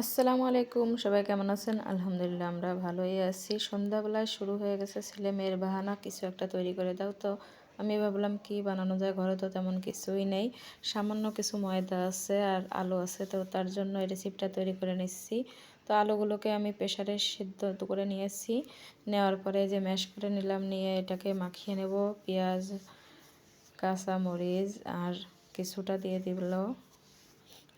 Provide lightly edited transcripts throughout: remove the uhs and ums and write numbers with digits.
আসসালামু আলাইকুম, সবাই কেমন আছেন? আলহামদুলিল্লাহ আমরা ভালোই আছি। সন্ধ্যাবেলায় শুরু হয়ে গেছে ছেলে-মেয়ের বাহানা, কিছু একটা তৈরি করে দাও। তো আমি ভাবলাম কি বানানো যায়, ঘরে তো তেমন কিছুই নেই। সামান্য কিছু ময়দা আছে আর আলু আছে, তো তার জন্য এই রেসিপিটা তৈরি করে নিচ্ছি। তো আলুগুলোকে আমি প্রেসারে সিদ্ধ করে নিয়েছি। নেওয়ার পরে যে ম্যাশ করে নিলাম, নিয়ে এটাকে মাখিয়ে নেব। পেঁয়াজ, কাঁচা মরিচ আর কিছুটা দিয়ে দিল।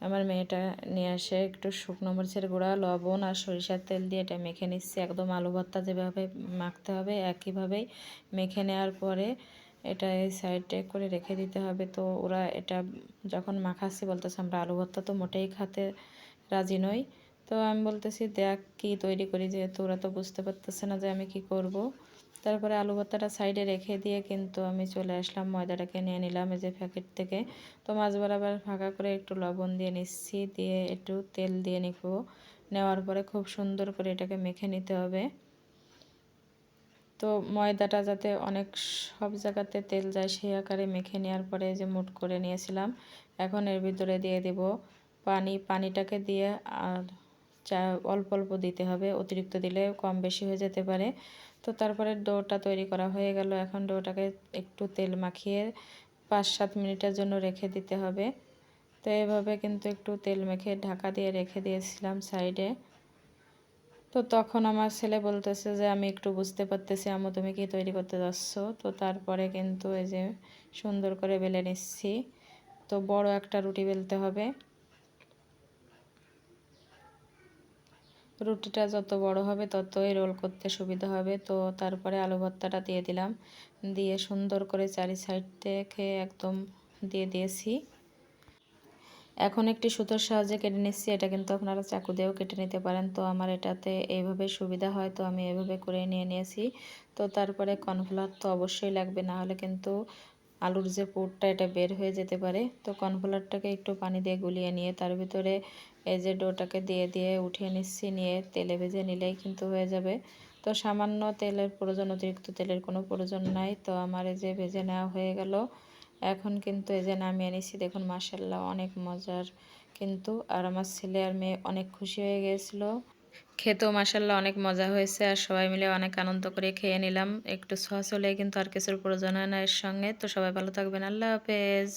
আমার মেয়েটা নিয়ে আসে একটু শুকনো মরিচের গুঁড়া, লবণ আর সরিষার তেল দিয়ে এটা মেখে নিচ্ছি। একদম আলু ভর্তা যেভাবে মাখতে হবে একইভাবেই মেখে নেওয়ার পরে এটা এই সাইডে করে রেখে দিতে হবে। তো ওরা এটা যখন মাখাচ্ছি বলতেছে আমরা আলু ভর্তা তো মোটেই খেতে রাজি নই। তো আমি বলতেছি দেখ কী তৈরি করি, যেহেতু ওরা তো বুঝতে পারতেছে না যে আমি কি করব। তারপরে আলু ভর্তাটা সাইডে রেখে দিয়ে কিন্তু আমি চলে আসলাম, ময়দাটাকে নিয়ে নিলাম এই যে প্যাকেট থেকে। তো মাছ বরাবর ফাঁকা করে একটু লবণ দিয়ে নিচ্ছি, দিয়ে একটু তেল দিয়ে নিব। নেওয়ার পরে খুব সুন্দর করে এটাকে মেখে নিতে হবে। তো ময়দাটা যাতে অনেক সব জায়গাতে তেল যায় সেই আকারে মেখে নেওয়ার পরে যে মুট করে নিয়েছিলাম, এখন এর ভিতরে দিয়ে দেব পানি। পানিটাকে দিয়ে আর অল্প অল্প দিতে হবে, অতিরিক্ত দিলে কম বেশি হয়ে যেতে পারে। তো তারপরে ডোটা তৈরি করা হয়ে গেল। এখন ডোটাকে একটু তেল মাখিয়ে 5-7 মিনিটের জন্য রেখে দিতে হবে। তো এভাবে কিন্তু একটু তেল মেখে ঢাকা দিয়ে রেখে দিয়েছিলাম সাইডে। তো তখন আমার ছেলে বলতেছে যে আমি একটু বুঝতে পারতেছি আম্মু তুমি কি তৈরি করতে যাচ্ছ। তো তারপরে কিন্তু এই যে সুন্দর করে বেলে নিচ্ছি। তো বড় একটা রুটি বেলতে হবে। রুটিটা যত বড় হবে ততই রোল করতে সুবিধা হবে। তো তারপরে আলু ভর্তাটা দিয়ে দিলাম, দিয়ে সুন্দর করে চারি সাইড থেকে একদম দিয়ে দিয়েছি। এখন একটি সুতোর সাহায্যে কেটে নিচ্ছি, এটা কিন্তু আপনারা চাকু দিয়েও কেটে নিতে পারেন। তো আমার এটাতে এইভাবে সুবিধা হয়, তো আমি এভাবে করে নিয়ে নিয়েছি। তো তারপরে কর্নফ্লাওয়ার তো অবশ্যই লাগবে, না হলে কিন্তু আলুর যে পুরটা এটা বের হয়ে যেতে পারে। তো কর্নফ্লাওয়ারটাকে একটু পানি দিয়ে গুলিয়ে নিয়ে তার ভিতরে এই যে ডোটাকে দিয়ে দিয়ে উঠিয়ে নিচ্ছি, নিয়ে তেলে ভেজে নিলেই কিন্তু হয়ে যাবে। তো সামান্য তেলের প্রয়োজন, অতিরিক্ত তেলের কোনো প্রয়োজন নাই। তো আমার এই যে ভেজে নেওয়া হয়ে গেল। এখন কিন্তু এই যে নামিয়ে নিচ্ছি, দেখুন মাশাআল্লাহ অনেক মজার কিন্তু। আর আমার ছেলে আর মেয়ে অনেক খুশি হয়ে গিয়েছিল, খেতেও মাশাআল্লাহ অনেক মজা হয়েছে। আর সবাই মিলে অনেক আনন্দ করে খেয়ে নিলাম। একটু সস হলে কিন্তু আর কিছুর প্রয়োজন হয় না এর সঙ্গে। তো সবাই ভালো থাকবেন, আল্লাহ হাফেজ।